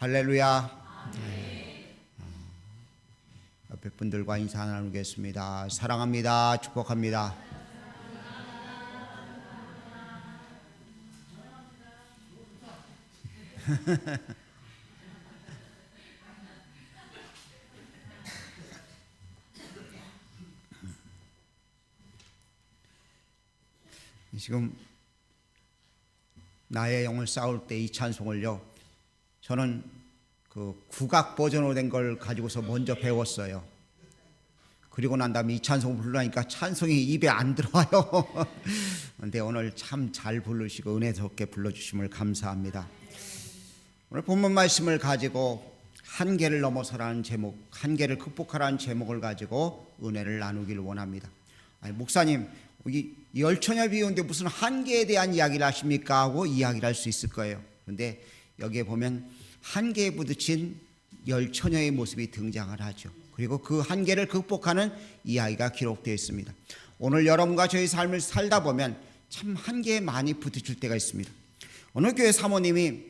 할렐루야. 옆에 분들과 인사 나누겠습니다. 사랑합니다. 축복합니다. 지금 나의 영을 쌓을 때 이 찬송을요, 저는 그 국악 버전으로 된 걸 가지고서 먼저 배웠어요. 그리고 난 다음에 이 찬송을 부르니까 찬송이 입에 안 들어와요. 그런데 오늘 참 잘 부르시고 은혜스럽게 불러주심을 감사합니다. 오늘 본문 말씀을 가지고 한계를 넘어서라는 제목, 한계를 극복하라는 제목을 가지고 은혜를 나누기를 원합니다. 아니, 목사님, 이 열처녀 비유인데 무슨 한계에 대한 이야기를 하십니까? 하고 이야기를 할 수 있을 거예요. 그런데 여기에 보면 한계에 부딪힌 열처녀의 모습이 등장을 하죠. 그리고 그 한계를 극복하는 이야기가 기록되어 있습니다. 오늘 여러분과 저희 삶을 살다 보면 참 한계에 많이 부딪힐 때가 있습니다. 어느 교회 사모님이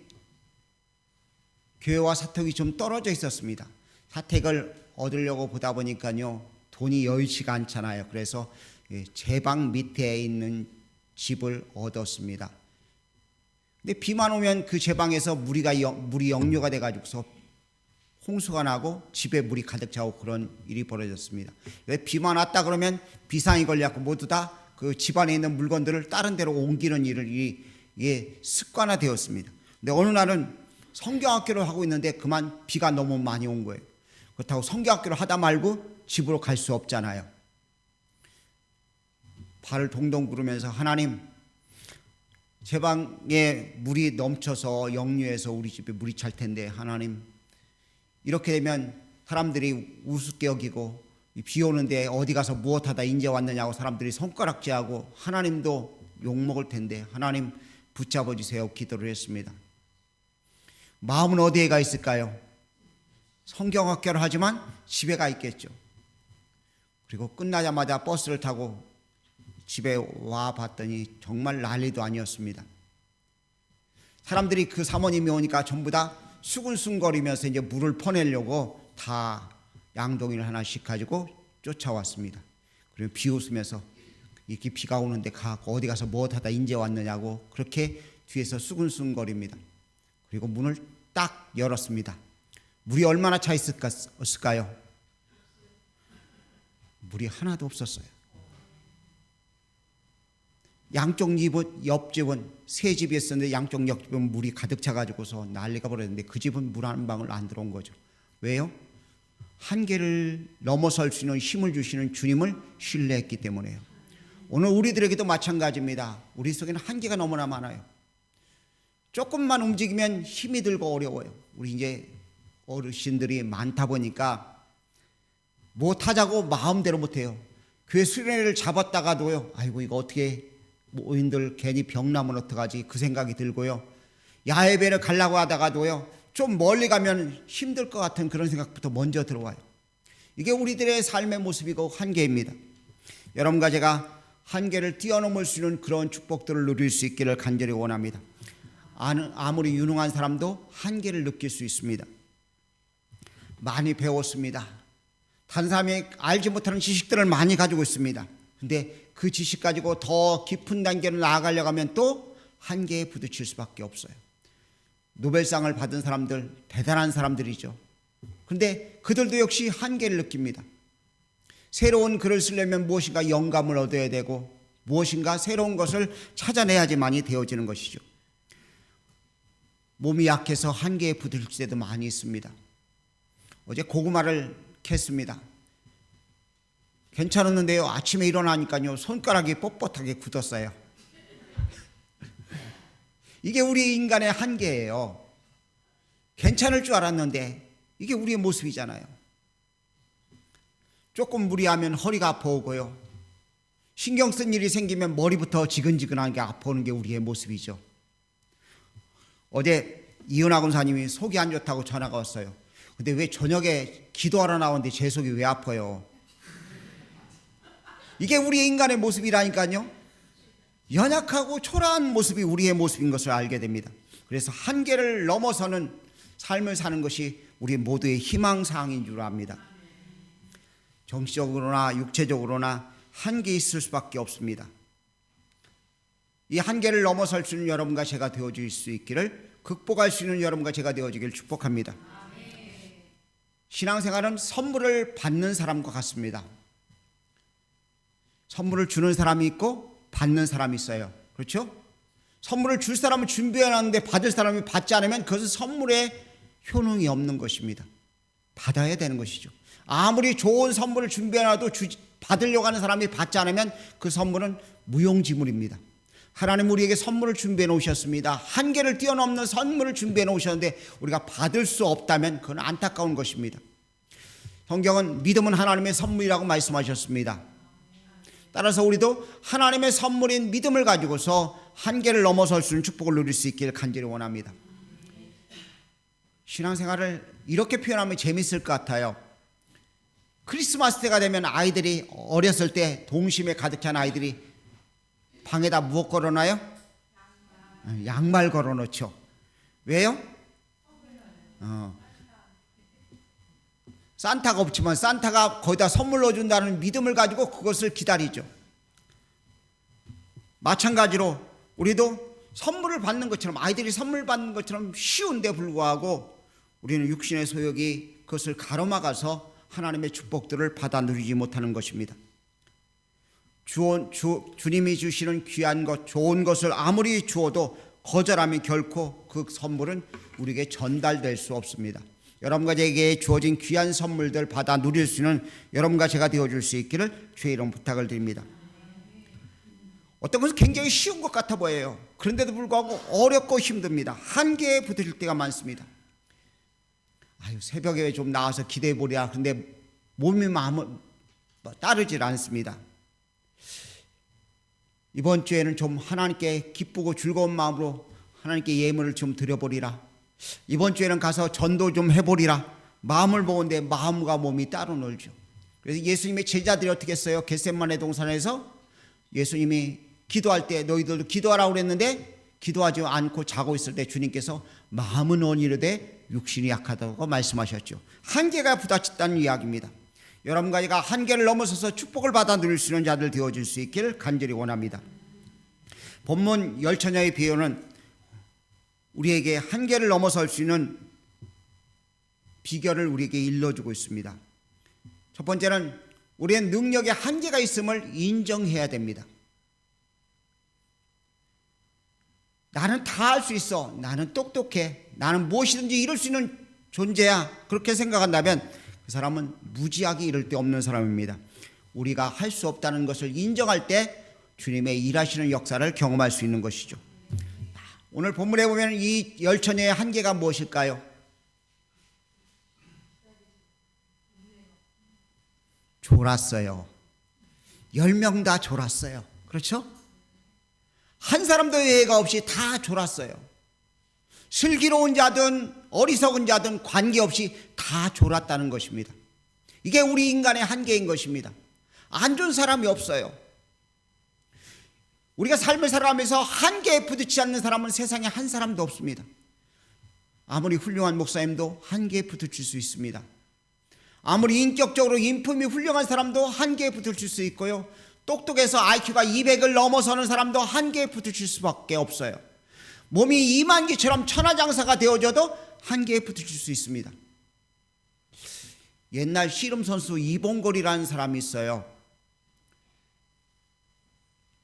교회와 사택이 좀 떨어져 있었습니다. 사택을 얻으려고 보다 보니까요, 돈이 여의치가 않잖아요. 그래서 제 방 밑에 있는 집을 얻었습니다. 근데 비만 오면 그 제 방에서 물이 역류가 돼가지고서 홍수가 나고 집에 물이 가득 차고 그런 일이 벌어졌습니다. 비만 왔다 그러면 비상이 걸려갖고 모두 다 그 집안에 있는 물건들을 다른 데로 옮기는 이게 습관화되었습니다. 근데 어느 날은 성경학교를 하고 있는데 그만 비가 너무 많이 온 거예요. 그렇다고 성경학교를 하다 말고 집으로 갈 수 없잖아요. 발을 동동 구르면서, 하나님, 제 방에 물이 넘쳐서 역류해서 우리 집에 물이 찰 텐데, 하나님, 이렇게 되면 사람들이 우습게 여기고 비 오는데 어디 가서 무엇하다 인제 왔느냐고 사람들이 손가락질하고 하나님도 욕먹을 텐데, 하나님 붙잡아 주세요. 기도를 했습니다. 마음은 어디에 가 있을까요? 성경학교를 하지만 집에 가 있겠죠. 그리고 끝나자마자 버스를 타고 집에 와 봤더니 정말 난리도 아니었습니다. 사람들이 그 사모님이 오니까 전부 다 수근수근거리면서 이제 물을 퍼내려고 다 양동이를 하나씩 가지고 쫓아왔습니다. 그리고 비웃으면서 이렇게 비가 오는데 어디 가서 무엇하다 인제 왔느냐고 그렇게 뒤에서 수근수근거립니다. 그리고 문을 딱 열었습니다. 물이 얼마나 차 있을까요? 물이 하나도 없었어요. 양쪽 옆집은 세 집이 있었는데 양쪽 옆집은 물이 가득 차가지고서 난리가 벌어졌는데 그 집은 물 한 방울 안 들어온 거죠. 왜요? 한계를 넘어설 수 있는 힘을 주시는 주님을 신뢰했기 때문에요. 오늘 우리들에게도 마찬가지입니다. 우리 속에는 한계가 너무나 많아요. 조금만 움직이면 힘이 들고 어려워요. 우리 이제 어르신들이 많다 보니까 못하자고 마음대로 못해요. 교회 수련회를 잡았다가도요, 아이고 이거 어떻게 모인들 괜히 병 나면 어떡하지 그 생각이 들고요. 야외배를 가려고 하다가도요, 좀 멀리 가면 힘들 것 같은 그런 생각부터 먼저 들어와요. 이게 우리들의 삶의 모습이고 한계입니다. 여러분과 제가 한계를 뛰어넘을 수 있는 그런 축복들을 누릴 수 있기를 간절히 원합니다. 아무리 유능한 사람도 한계를 느낄 수 있습니다. 많이 배웠습니다. 다른 사람이 알지 못하는 지식들을 많이 가지고 있습니다. 근데 그 지식 가지고 더 깊은 단계로 나아가려고 하면 또 한계에 부딪힐 수밖에 없어요. 노벨상을 받은 사람들 대단한 사람들이죠. 그런데 그들도 역시 한계를 느낍니다. 새로운 글을 쓰려면 무엇인가 영감을 얻어야 되고 무엇인가 새로운 것을 찾아내야지만이 되어지는 것이죠. 몸이 약해서 한계에 부딪힐 때도 많이 있습니다. 어제 고구마를 캤습니다. 괜찮았는데요, 아침에 일어나니까요 손가락이 뻣뻣하게 굳었어요. 이게 우리 인간의 한계예요. 괜찮을 줄 알았는데 이게 우리의 모습이잖아요. 조금 무리하면 허리가 아파오고요, 신경 쓴 일이 생기면 머리부터 지근지근한 게 아파오는 게 우리의 모습이죠. 어제 이은하 군사님이 속이 안 좋다고 전화가 왔어요. 근데 왜 저녁에 기도하러 나오는데 제 속이 왜 아파요? 이게 우리 인간의 모습이라니까요. 연약하고 초라한 모습이 우리의 모습인 것을 알게 됩니다. 그래서 한계를 넘어서는 삶을 사는 것이 우리 모두의 희망사항인 줄 압니다. 정치적으로나 육체적으로나 한계 있을 수밖에 없습니다. 이 한계를 넘어설 수 있는 여러분과 제가 되어줄 수 있기를, 극복할 수 있는 여러분과 제가 되어지기를 축복합니다. 신앙생활은 선물을 받는 사람과 같습니다. 선물을 주는 사람이 있고 받는 사람이 있어요. 그렇죠? 선물을 줄 사람은 준비해놨는데 받을 사람이 받지 않으면 그것은 선물에 효능이 없는 것입니다. 받아야 되는 것이죠. 아무리 좋은 선물을 준비해놔도 받으려고 하는 사람이 받지 않으면 그 선물은 무용지물입니다. 하나님 우리에게 선물을 준비해 놓으셨습니다. 한계를 뛰어넘는 선물을 준비해 놓으셨는데 우리가 받을 수 없다면 그건 안타까운 것입니다. 성경은 믿음은 하나님의 선물이라고 말씀하셨습니다. 따라서 우리도 하나님의 선물인 믿음을 가지고서 한계를 넘어설 수 있는 축복을 누릴 수 있기를 간절히 원합니다. 신앙생활을 이렇게 표현하면 재밌을 것 같아요. 크리스마스 때가 되면 아이들이 어렸을 때 동심에 가득 찬 아이들이 방에다 무엇 걸어놔요? 양말 걸어놓죠. 왜요? 산타가 없지만 산타가 거기다 선물 넣어준다는 믿음을 가지고 그것을 기다리죠. 마찬가지로 우리도 선물을 받는 것처럼, 아이들이 선물 받는 것처럼 쉬운데 불구하고 우리는 육신의 소욕이 그것을 가로막아서 하나님의 축복들을 받아 누리지 못하는 것입니다. 주님이 주시는 귀한 것, 좋은 것을 아무리 주어도 거절하면 결코 그 선물은 우리에게 전달될 수 없습니다. 여러분과 제게 주어진 귀한 선물들 받아 누릴 수 있는 여러분과 제가 되어줄 수 있기를 주의 이름 부탁을 드립니다. 어떤 것은 굉장히 쉬운 것 같아 보여요. 그런데도 불구하고 어렵고 힘듭니다. 한계에 부딪힐 때가 많습니다. 새벽에 좀 나와서 기도해 보랴. 그런데 몸이 마음을 따르질 않습니다. 이번 주에는 좀 하나님께 기쁘고 즐거운 마음으로 하나님께 예물을 좀 드려보리라. 이번 주에는 가서 전도 좀 해보리라. 마음을 먹은데 마음과 몸이 따로 놀죠. 그래서 예수님의 제자들이 어떻게 했어요? 겟세마네 동산에서 예수님이 기도할 때 너희들도 기도하라고 그랬는데 기도하지 않고 자고 있을 때 주님께서 마음은 온이르되 육신이 약하다고 말씀하셨죠. 한계가 부딪혔다는 이야기입니다. 여러분과 제가 한계를 넘어서서 축복을 받아 누릴 수 있는 자들 되어줄 수 있기를 간절히 원합니다. 본문 열처녀의 비유는 우리에게 한계를 넘어설 수 있는 비결을 우리에게 일러주고 있습니다. 첫 번째는 우리의 능력에 한계가 있음을 인정해야 됩니다. 나는 다 할 수 있어. 나는 똑똑해. 나는 무엇이든지 이룰 수 있는 존재야. 그렇게 생각한다면 그 사람은 무지하게 이를 데 없는 사람입니다. 우리가 할 수 없다는 것을 인정할 때 주님의 일하시는 역사를 경험할 수 있는 것이죠. 오늘 본문에 보면 이 열처녀의 한계가 무엇일까요? 졸았어요. 10명 다 졸았어요. 그렇죠? 한 사람도 예외가 없이 다 졸았어요. 슬기로운 자든 어리석은 자든 관계없이 다 졸았다는 것입니다. 이게 우리 인간의 한계인 것입니다. 안 좋은 사람이 없어요. 우리가 삶을 살아가면서 한계에 부딪히지 않는 사람은 세상에 한 사람도 없습니다. 아무리 훌륭한 목사님도 한계에 부딪힐 수 있습니다. 아무리 인격적으로 인품이 훌륭한 사람도 한계에 부딪힐 수 있고요. 똑똑해서 IQ가 200을 넘어서는 사람도 한계에 부딪힐 수밖에 없어요. 몸이 이만기처럼 천하장사가 되어져도 한계에 부딪힐 수 있습니다. 옛날 씨름 선수 이봉걸이라는 사람이 있어요.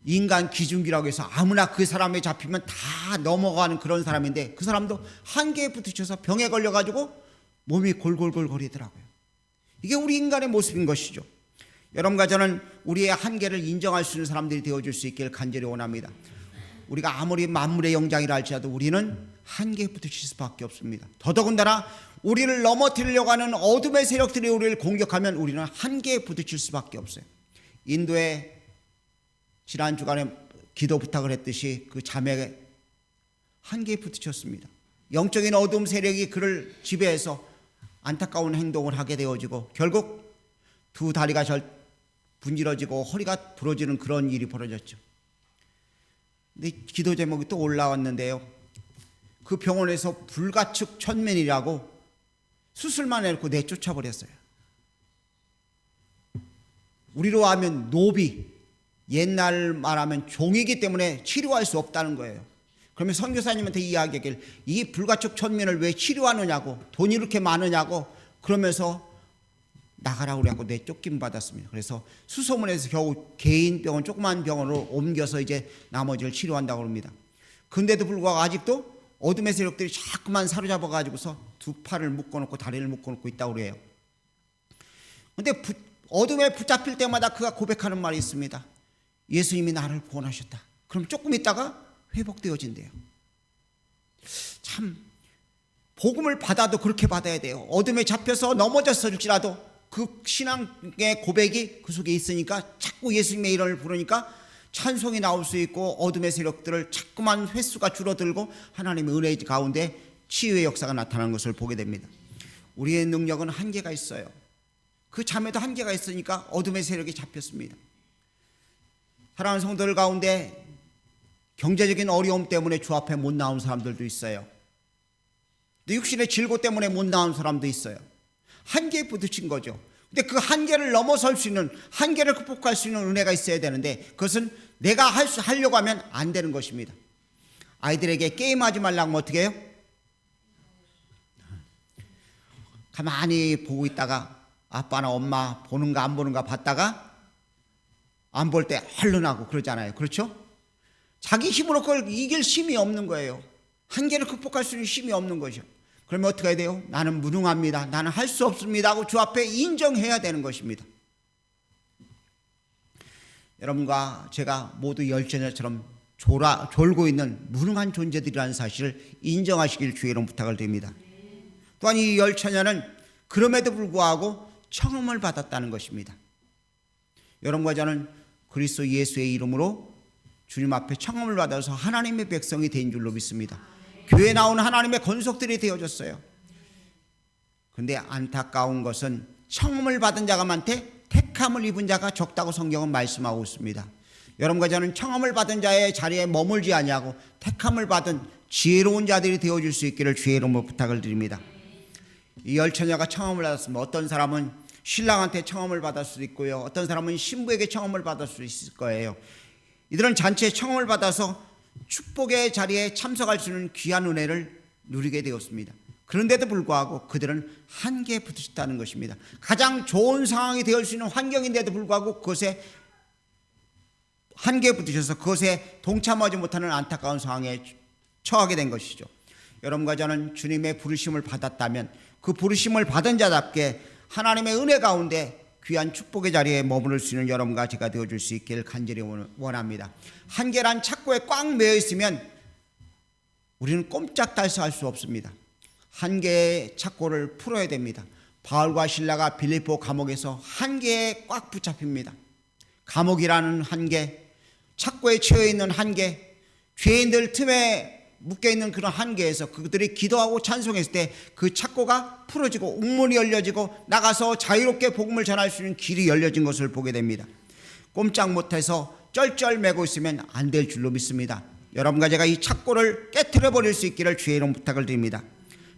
인간 기준기라고 해서 아무나 그 사람에 잡히면 다 넘어가는 그런 사람인데 그 사람도 한계에 부딪혀서 병에 걸려가지고 몸이 골골골 거리더라고요. 이게 우리 인간의 모습인 것이죠. 여러분과 저는 우리의 한계를 인정할 수 있는 사람들이 되어줄 수 있기를 간절히 원합니다. 우리가 아무리 만물의 영장이라 할지라도 우리는 한계에 부딪힐 수밖에 없습니다. 더더군다나 우리를 넘어뜨리려고 하는 어둠의 세력들이 우리를 공격하면 우리는 한계에 부딪힐 수밖에 없어요. 인도에 지난 주간에 기도 부탁을 했듯이 그 자매가 한계에 부딪혔습니다. 영적인 어둠 세력이 그를 지배해서 안타까운 행동을 하게 되어지고 결국 두 다리가 분질러지고 허리가 부러지는 그런 일이 벌어졌죠. 근데 기도 제목이 또 올라왔는데요. 그 병원에서 불가측 천면이라고 수술만 해놓고 내쫓아 버렸어요. 우리로 하면 노비, 옛날 말하면 종이기 때문에 치료할 수 없다는 거예요. 그러면 선교사님한테 이야기하길, 이 불가촉 천면을 왜 치료하느냐고, 돈이 이렇게 많으냐고 그러면서 나가라고 그래갖고 내쫓김 받았습니다. 그래서 수소문에서 겨우 개인 병원, 조그만 병원으로 옮겨서 이제 나머지를 치료한다고 합니다. 근데도 불구하고 아직도 어둠의 세력들이 자꾸만 사로잡아가지고서 두 팔을 묶어놓고 다리를 묶어놓고 있다고 그래요. 근데 어둠에 붙잡힐 때마다 그가 고백하는 말이 있습니다. 예수님이 나를 구원하셨다. 그럼 조금 있다가 회복되어진대요. 참 복음을 받아도 그렇게 받아야 돼요. 어둠에 잡혀서 넘어졌을지라도 그 신앙의 고백이 그 속에 있으니까 자꾸 예수님의 이름을 부르니까 찬송이 나올 수 있고 어둠의 세력들을 자꾸만 횟수가 줄어들고 하나님의 은혜 가운데 치유의 역사가 나타나는 것을 보게 됩니다. 우리의 능력은 한계가 있어요. 그 잠에도 한계가 있으니까 어둠의 세력이 잡혔습니다. 사랑하는 성도들 가운데 경제적인 어려움 때문에 주 앞에 못 나온 사람들도 있어요. 육신의 질고 때문에 못 나온 사람도 있어요. 한계에 부딪힌 거죠. 근데 그 한계를 넘어설 수 있는, 한계를 극복할 수 있는 은혜가 있어야 되는데 그것은 내가 하려고 하면 안 되는 것입니다. 아이들에게 게임하지 말라고 하면 어떻게 해요? 가만히 보고 있다가 아빠나 엄마 보는가 안 보는가 봤다가 안 볼 때 얼른 하고 그러잖아요. 그렇죠? 자기 힘으로 그걸 이길 힘이 없는 거예요. 한계를 극복할 수 있는 힘이 없는 거죠. 그러면 어떻게 해야 돼요? 나는 무능합니다. 나는 할 수 없습니다 하고 주 앞에 인정해야 되는 것입니다. 여러분과 제가 모두 열처녀처럼 졸고 있는 무능한 존재들이라는 사실을 인정하시길 주의 이름 부탁을 드립니다. 또한 이 열처녀는 그럼에도 불구하고 청음을 받았다는 것입니다. 여러분과 저는 그리스도 예수의 이름으로 주님 앞에 청음을 받아서 하나님의 백성이 된 줄로 믿습니다. 교회에 나오는 하나님의 권속들이 되어졌어요. 그런데 안타까운 것은 청음을 받은 자가 많되 택함을 입은 자가 적다고 성경은 말씀하고 있습니다. 여러분과 저는 청음을 받은 자의 자리에 머물지 아니하고 택함을 받은 지혜로운 자들이 되어줄 수 있기를 주의 이름으로 부탁을 드립니다. 이 열처녀가 청음을 받았으면 어떤 사람은 신랑한테 청음을 받을 수도 있고요, 어떤 사람은 신부에게 청음을 받을 수 있을 거예요. 이들은 잔치에 청음을 받아서 축복의 자리에 참석할 수 있는 귀한 은혜를 누리게 되었습니다. 그런데도 불구하고 그들은 한계에 부딪혔다는 것입니다. 가장 좋은 상황이 되어 수 있는 환경인데도 불구하고 그것에 한계에 부딪혀서 그것에 동참하지 못하는 안타까운 상황에 처하게 된 것이죠. 여러분과 저는 주님의 부르심을 받았다면 그 부르심을 받은 자답게 하나님의 은혜 가운데 귀한 축복의 자리에 머무를 수 있는 여러분과 제가 되어줄 수 있기를 간절히 원합니다. 한계란 착고에 꽉 매여 있으면 우리는 꼼짝달싹할 수 없습니다. 한계의 착고를 풀어야 됩니다. 바울과 실라가 빌립보 감옥에서 한계에 꽉 붙잡힙니다. 감옥이라는 한계, 착고에 처해 있는 한계, 죄인들 틈에 묶여있는 그런 한계에서 그들이 기도하고 찬송했을 때 그 착고가 풀어지고 옥문이 열려지고 나가서 자유롭게 복음을 전할 수 있는 길이 열려진 것을 보게 됩니다. 꼼짝 못해서 쩔쩔매고 있으면 안 될 줄로 믿습니다. 여러분과 제가 이 착고를 깨트려 버릴 수 있기를 주의 이름 부탁을 드립니다.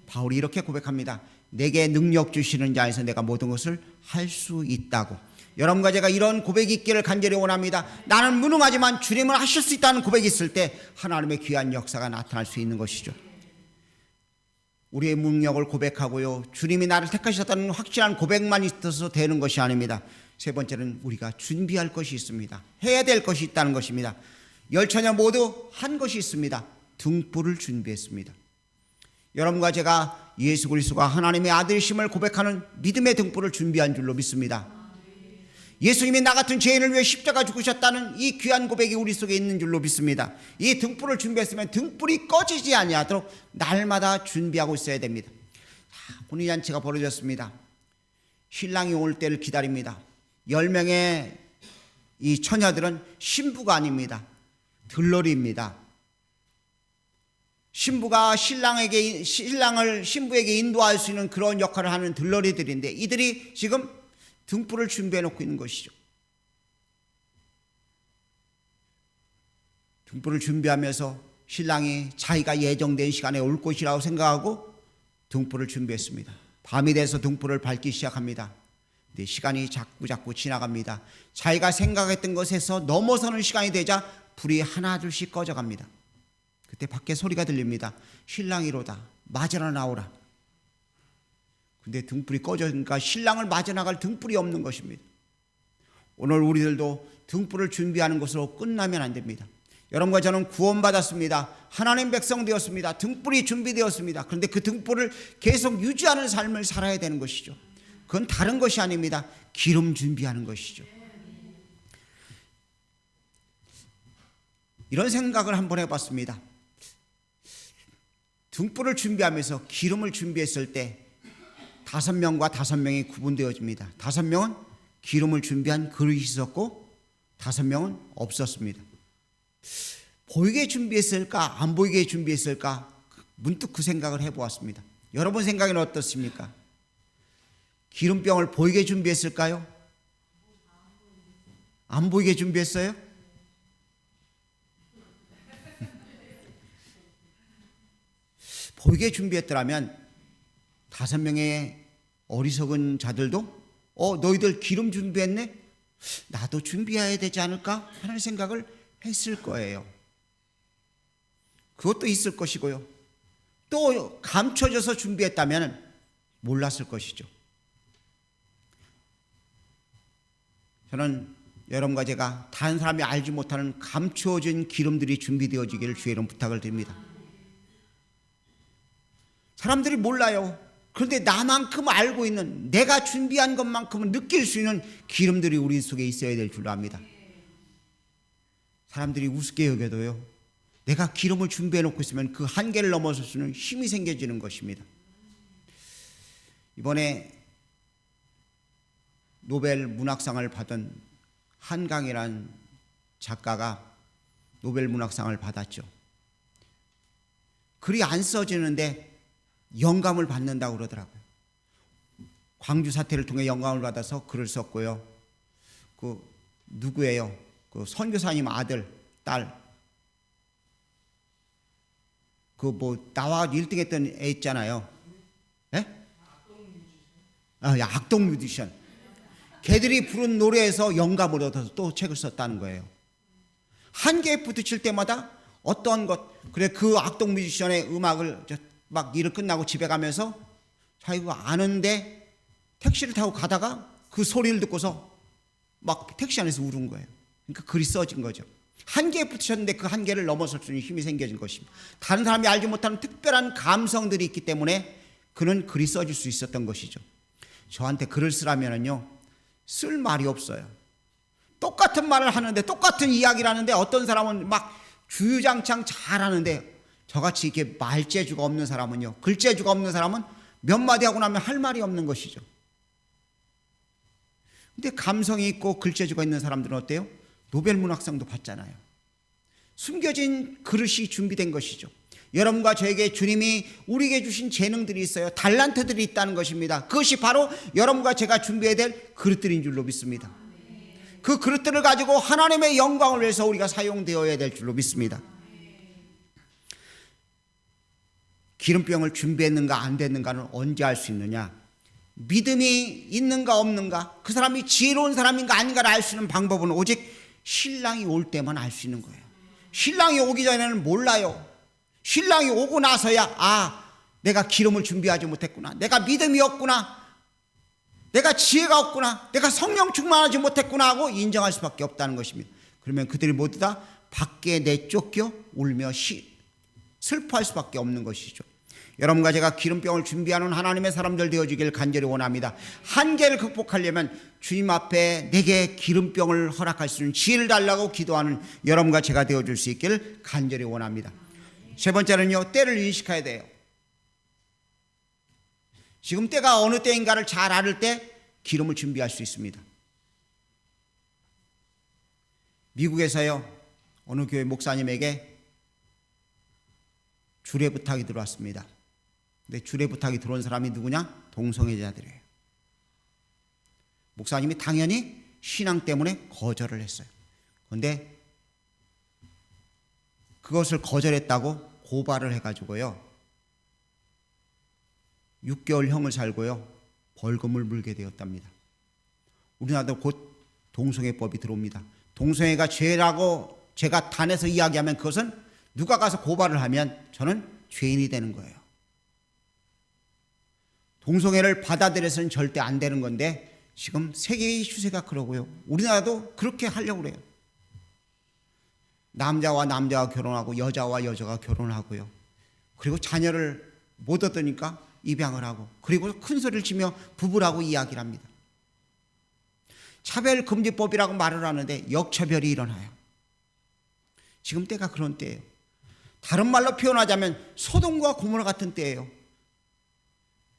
바울이 이렇게 고백합니다. 내게 능력 주시는 자에서 내가 모든 것을 할 수 있다고. 여러분과 제가 이런 고백이 있기를 간절히 원합니다. 나는 무능하지만 주님은 하실 수 있다는 고백이 있을 때 하나님의 귀한 역사가 나타날 수 있는 것이죠. 우리의 능력을 고백하고요, 주님이 나를 택하셨다는 확실한 고백만 있어서 되는 것이 아닙니다. 세 번째는 우리가 준비할 것이 있습니다. 해야 될 것이 있다는 것입니다. 열처녀 모두 한 것이 있습니다. 등불을 준비했습니다. 여러분과 제가 예수 그리스도가 하나님의 아들이심을 고백하는 믿음의 등불을 준비한 줄로 믿습니다. 예수님이 나 같은 죄인을 위해 십자가 죽으셨다는 이 귀한 고백이 우리 속에 있는 줄로 믿습니다. 이 등불을 준비했으면 등불이 꺼지지 아니하도록 날마다 준비하고 있어야 됩니다. 혼인잔치가 벌어졌습니다. 신랑이 올 때를 기다립니다. 10명의 이 처녀들은 신부가 아닙니다. 들러리입니다. 신부가 신랑을 신부에게 인도할 수 있는 그런 역할을 하는 들러리들인데 이들이 지금 등불을 준비해 놓고 있는 것이죠. 등불을 준비하면서 신랑이 자기가 예정된 시간에 올 것이라고 생각하고 등불을 준비했습니다. 밤이 돼서 등불을 밝기 시작합니다. 근데 시간이 자꾸 지나갑니다. 자기가 생각했던 것에서 넘어서는 시간이 되자 불이 하나둘씩 꺼져갑니다. 그때 밖에 소리가 들립니다. 신랑이로다, 맞으러 나오라. 근데 등불이 꺼져니까 신랑을 맞아 나갈 등불이 없는 것입니다. 오늘 우리들도 등불을 준비하는 것으로 끝나면 안 됩니다. 여러분과 저는 구원받았습니다. 하나님 백성 되었습니다. 등불이 준비되었습니다. 그런데 그 등불을 계속 유지하는 삶을 살아야 되는 것이죠. 그건 다른 것이 아닙니다. 기름 준비하는 것이죠. 이런 생각을 한번 해봤습니다. 등불을 준비하면서 기름을 준비했을 때 5명과 5명이 구분되어집니다. 5명은 기름을 준비한 그릇이 있었고 5명은 없었습니다. 보이게 준비했을까 안 보이게 준비했을까 문득 그 생각을 해보았습니다. 여러분 생각에는 어떻습니까? 기름병을 보이게 준비했을까요? 안 보이게 준비했어요? 보이게 준비했더라면 5명의 어리석은 자들도 너희들 기름 준비했네? 나도 준비해야 되지 않을까? 하는 생각을 했을 거예요. 그것도 있을 것이고요. 또 감춰져서 준비했다면 몰랐을 것이죠. 저는 여러분과 제가 다른 사람이 알지 못하는 감추어진 기름들이 준비되어지기를 주의 이름 부탁을 드립니다. 사람들이 몰라요. 그런데 나만큼 알고 있는, 내가 준비한 것만큼은 느낄 수 있는 기름들이 우리 속에 있어야 될 줄로 압니다. 사람들이 우습게 여겨도요, 내가 기름을 준비해 놓고 있으면 그 한계를 넘어설 수 있는 힘이 생겨지는 것입니다. 이번에 노벨 문학상을 받은 한강이라는 작가가 노벨 문학상을 받았죠. 글이 안 써지는데 영감을 받는다고 그러더라고요. 광주 사태를 통해 영감을 받아서 글을 썼고요. 그 누구예요? 그 선교사님 아들, 딸, 그 뭐 나와 1등 했던 애 있잖아요. 예? 악동 뮤지션. 걔들이 부른 노래에서 영감을 얻어서 또 책을 썼다는 거예요. 한계에 부딪힐 때마다 어떤 것, 그래 그 악동 뮤지션의 음악을 막 일을 끝나고 집에 가면서 자기가 아는데 택시를 타고 가다가 그 소리를 듣고서 막 택시 안에서 울은 거예요. 그러니까 글이 써진 거죠. 한계에 부딪혔는데 그 한계를 넘어설 수 있는 힘이 생겨진 것입니다. 다른 사람이 알지 못하는 특별한 감성들이 있기 때문에 그는 글이 써질 수 있었던 것이죠. 저한테 글을 쓰라면요, 쓸 말이 없어요. 똑같은 말을 하는데, 똑같은 이야기를 하는데 어떤 사람은 막 주유장창 잘하는데 저같이 이렇게 말재주가 없는 사람은요, 글재주가 없는 사람은 몇 마디 하고 나면 할 말이 없는 것이죠. 근데 감성이 있고 글재주가 있는 사람들은 어때요? 노벨 문학상도 받잖아요. 숨겨진 그릇이 준비된 것이죠. 여러분과 저에게 주님이 우리에게 주신 재능들이 있어요. 달란트들이 있다는 것입니다. 그것이 바로 여러분과 제가 준비해야 될 그릇들인 줄로 믿습니다. 그 그릇들을 가지고 하나님의 영광을 위해서 우리가 사용되어야 될 줄로 믿습니다. 기름병을 준비했는가 안 됐는가는 언제 알 수 있느냐? 믿음이 있는가 없는가, 그 사람이 지혜로운 사람인가 아닌가를 알 수 있는 방법은 오직 신랑이 올 때만 알 수 있는 거예요. 신랑이 오기 전에는 몰라요. 신랑이 오고 나서야 내가 기름을 준비하지 못했구나, 내가 믿음이 없구나, 내가 지혜가 없구나, 내가 성령 충만하지 못했구나 하고 인정할 수밖에 없다는 것입니다. 그러면 그들이 모두 다 밖에 내쫓겨 울며 슬퍼할 수밖에 없는 것이죠. 여러분과 제가 기름병을 준비하는 하나님의 사람들 되어주길 간절히 원합니다. 한계를 극복하려면 주님 앞에 내게 기름병을 허락할 수 있는 지혜를 달라고 기도하는 여러분과 제가 되어줄 수 있길 간절히 원합니다. 세 번째는요, 때를 인식해야 돼요. 지금 때가 어느 때인가를 잘 알을 때 기름을 준비할 수 있습니다. 미국에서요, 어느 교회 목사님에게 주례 부탁이 들어왔습니다. 근데 주례 부탁이 들어온 사람이 누구냐? 동성애자들이에요. 목사님이 당연히 신앙 때문에 거절을 했어요. 그런데 그것을 거절했다고 고발을 해가지고요 6개월형을 살고요 벌금을 물게 되었답니다. 우리나라도 곧 동성애법이 들어옵니다. 동성애가 죄라고 제가 단에서 이야기하면 그것은 누가 가서 고발을 하면 저는 죄인이 되는 거예요. 동성애를 받아들여서는 절대 안 되는 건데 지금 세계의 추세가 그러고요. 우리나라도 그렇게 하려고 그래요. 남자와 남자가 결혼하고 여자와 여자가 결혼하고요. 그리고 자녀를 못 얻으니까 입양을 하고 그리고 큰 소리를 치며 부부라고 이야기를 합니다. 차별금지법이라고 말을 하는데 역차별이 일어나요. 지금 때가 그런 때예요. 다른 말로 표현하자면 소돔과 고모라 같은 때예요.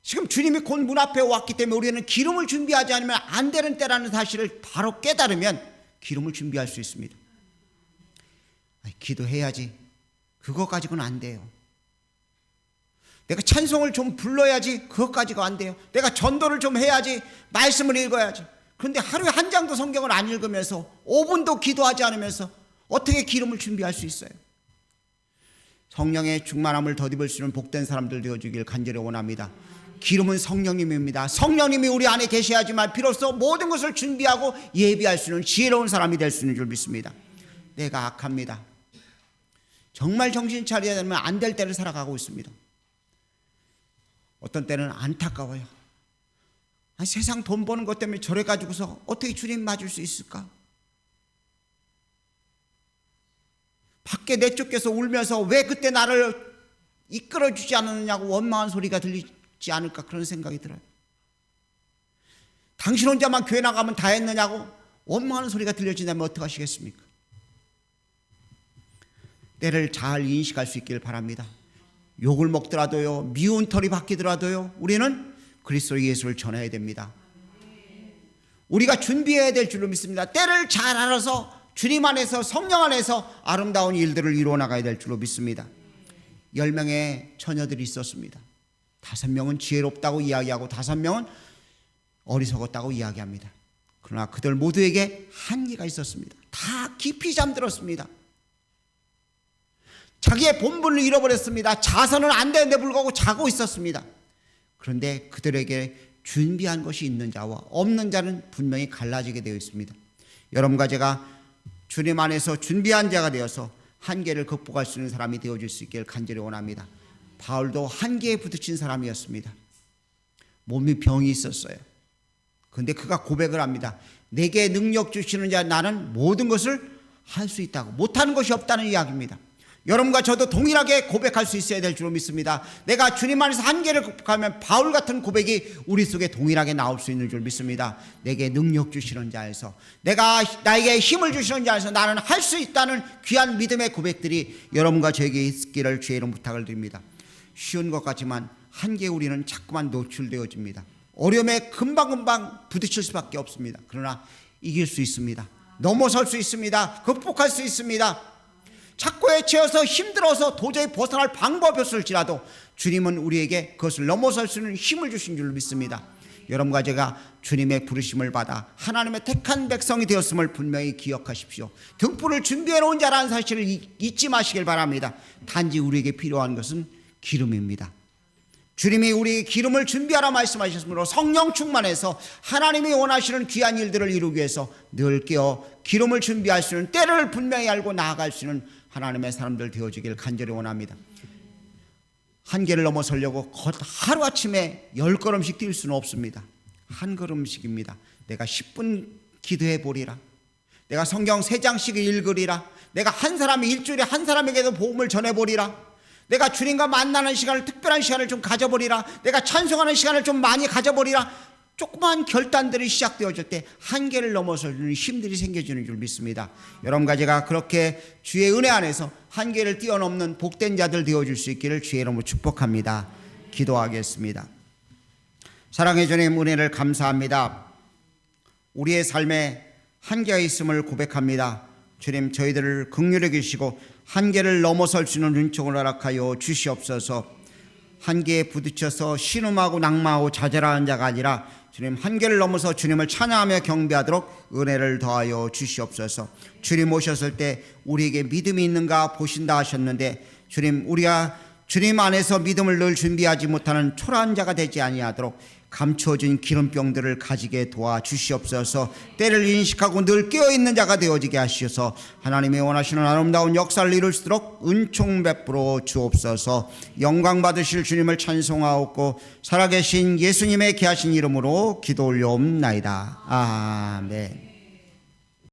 지금 주님이 곧 문 앞에 왔기 때문에 우리는 기름을 준비하지 않으면 안 되는 때라는 사실을 바로 깨달으면 기름을 준비할 수 있습니다. 기도해야지 그거 가지고는 안 돼요. 내가 찬송을 좀 불러야지 그것 가지고 안 돼요. 내가 전도를 좀 해야지 말씀을 읽어야지. 그런데 하루에 한 장도 성경을 안 읽으면서 5분도 기도하지 않으면서 어떻게 기름을 준비할 수 있어요? 성령의 충만함을 덧입을 수 있는 복된 사람들 되어주길 간절히 원합니다. 기름은 성령님입니다. 성령님이 우리 안에 계셔야지만 비로소 모든 것을 준비하고 예비할 수 있는 지혜로운 사람이 될 수 있는 줄 믿습니다. 내가 악합니다. 정말 정신 차려야 되면 안 될 때를 살아가고 있습니다. 어떤 때는 안타까워요. 세상 돈 버는 것 때문에 저래 가지고서 어떻게 주님 맞을 수 있을까? 밖에 내쫓겨서 울면서 왜 그때 나를 이끌어주지 않았느냐고 원망한 소리가 들리지 않을까 그런 생각이 들어요. 당신 혼자만 교회 나가면 다 했느냐고 원망하는 소리가 들려진다면 어떡하시겠습니까? 때를 잘 인식할 수 있길 바랍니다. 욕을 먹더라도요, 미운 털이 박히더라도요, 우리는 그리스도 예수를 전해야 됩니다. 우리가 준비해야 될 줄로 믿습니다. 때를 잘 알아서 주님 안에서 성령 안에서 아름다운 일들을 이루어 나가야 될 줄로 믿습니다. 10명의 처녀들이 있었습니다. 5명은 지혜롭다고 이야기하고 5명은 어리석었다고 이야기합니다. 그러나 그들 모두에게 한계가 있었습니다. 다 깊이 잠들었습니다. 자기의 본분을 잃어버렸습니다. 자서는 안 되는데 불구하고 자고 있었습니다. 그런데 그들에게 준비한 것이 있는 자와 없는 자는 분명히 갈라지게 되어 있습니다. 여러분과 제가 주님 안에서 준비한 자가 되어서 한계를 극복할 수 있는 사람이 되어줄 수 있기를 간절히 원합니다. 바울도 한계에 부딪힌 사람이었습니다. 몸이 병이 있었어요. 그런데 그가 고백을 합니다. 내게 능력 주시는 자 나는 모든 것을 할 수 있다고. 못하는 것이 없다는 이야기입니다. 여러분과 저도 동일하게 고백할 수 있어야 될 줄 믿습니다. 내가 주님 안에서 한계를 극복하면 바울 같은 고백이 우리 속에 동일하게 나올 수 있는 줄 믿습니다. 내게 능력 주시는 자에서, 나에게 힘을 주시는 자에서 나는 할 수 있다는 귀한 믿음의 고백들이 여러분과 저에게 있기를 주의 이름 부탁을 드립니다. 쉬운 것 같지만 한계에 우리는 자꾸만 노출되어집니다. 어려움에 금방금방 부딪힐 수밖에 없습니다. 그러나 이길 수 있습니다. 넘어설 수 있습니다. 극복할 수 있습니다. 착고에 채워서 힘들어서 도저히 벗어날 방법이 없을지라도 주님은 우리에게 그것을 넘어설 수 있는 힘을 주신 줄 믿습니다. 여러분과 제가 주님의 부르심을 받아 하나님의 택한 백성이 되었음을 분명히 기억하십시오. 등불을 준비해 놓은 자라는 사실을 잊지 마시길 바랍니다. 단지 우리에게 필요한 것은 기름입니다. 주님이 우리 기름을 준비하라 말씀하셨으므로 성령 충만해서 하나님이 원하시는 귀한 일들을 이루기 위해서 늘 깨어 기름을 준비할 수 있는 때를 분명히 알고 나아갈 수 있는 하나님의 사람들 되어주길 간절히 원합니다. 한계를 넘어서려고 하루아침에 10걸음씩 뛸 수는 없습니다. 한 걸음씩입니다. 내가 10분 기도해 보리라. 내가 성경 3장씩 읽으리라. 내가 한 사람이 일주일에 한 사람에게도 복음을 전해보리라. 내가 주님과 만나는 시간을, 특별한 시간을 좀 가져보리라. 내가 찬송하는 시간을 좀 많이 가져보리라. 조그만 결단들이 시작되어질 때 한계를 넘어서는 힘들이 생겨지는 줄 믿습니다. 여러분과 제가 그렇게 주의 은혜 안에서 한계를 뛰어넘는 복된 자들 되어줄 수 있기를 주의 이름으로 축복합니다. 기도하겠습니다. 사랑의 주님, 은혜를 감사합니다. 우리의 삶에 한계가 있음을 고백합니다. 주님, 저희들을 긍휼히 여기시고 한계를 넘어설 수 있는 은총을 허락하여 주시옵소서. 한계에 부딪혀서 신음하고 낙마하고 좌절하는 자가 아니라 주님 한계를 넘어서 주님을 찬양하며 경배하도록 은혜를 더하여 주시옵소서. 주님 오셨을 때 우리에게 믿음이 있는가 보신다 하셨는데 주님, 우리가 주님 안에서 믿음을 늘 준비하지 못하는 초라한 자가 되지 아니하도록 감추어진 기름병들을 가지게 도와주시옵소서. 때를 인식하고 늘 깨어있는 자가 되어지게 하시어서 하나님의 원하시는 아름다운 역사를 이룰 수 있도록 은총 베풀어 주옵소서. 영광 받으실 주님을 찬송하옵고 살아계신 예수님의 귀하신 이름으로 기도 올려옵나이다. 아멘.